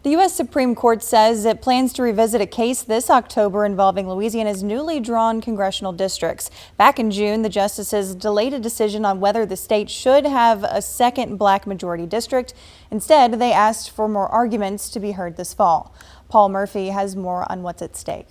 The U.S. Supreme Court says it plans to revisit a case this October involving Louisiana's newly drawn congressional districts. Back in June, the justices delayed a decision on whether the state should have a second black majority district. Instead, they asked for more arguments to be heard this fall. Paul Murphy has more on what's at stake.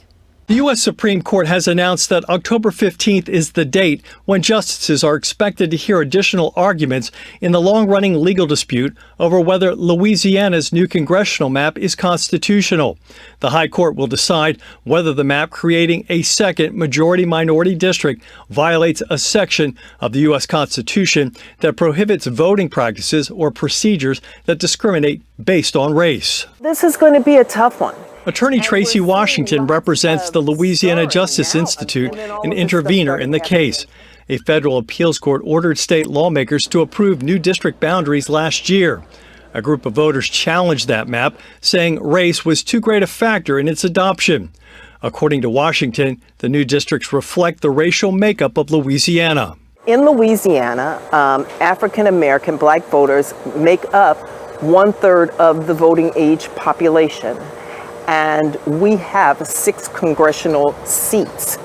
The U.S. Supreme Court has announced that October 15th is the date when justices are expected to hear additional arguments in the long-running legal dispute over whether Louisiana's new congressional map is constitutional. The High Court will decide whether the map creating a second majority-minority district violates a section of the U.S. Constitution that prohibits voting practices or procedures that discriminate based on race. This is going to be a tough one. Attorney Tracy Washington represents the Louisiana Justice Institute, an intervener in the case. A federal appeals court ordered state lawmakers to approve new district boundaries last year. A group of voters challenged that map, saying race was too great a factor in its adoption. According to Washington, the new districts reflect the racial makeup of Louisiana. In Louisiana, African American black voters make up 1/3 of the voting age population. And we have 6 congressional seats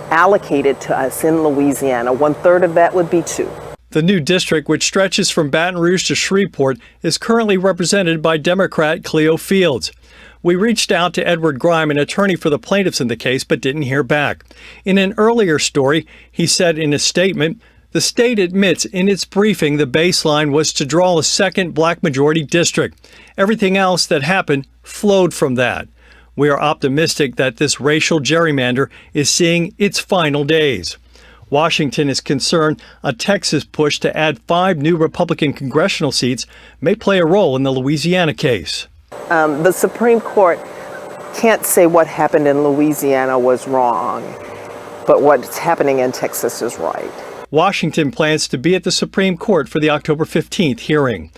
allocated to us in Louisiana. 1/3 of that would be 2. The new district, which stretches from Baton Rouge to Shreveport, is currently represented by Democrat Cleo Fields. We reached out to Edward Grime, an attorney for the plaintiffs in the case, but didn't hear back. In an earlier story, he said in a statement, the state admits in its briefing the baseline was to draw a second black majority district. Everything else that happened flowed from that. We are optimistic that this racial gerrymander is seeing its final days. Washington is concerned a Texas push to add 5 new Republican congressional seats may play a role in the Louisiana case. The Supreme Court can't say what happened in Louisiana was wrong, but what's happening in Texas is right. Washington plans to be at the Supreme Court for the October 15th hearing.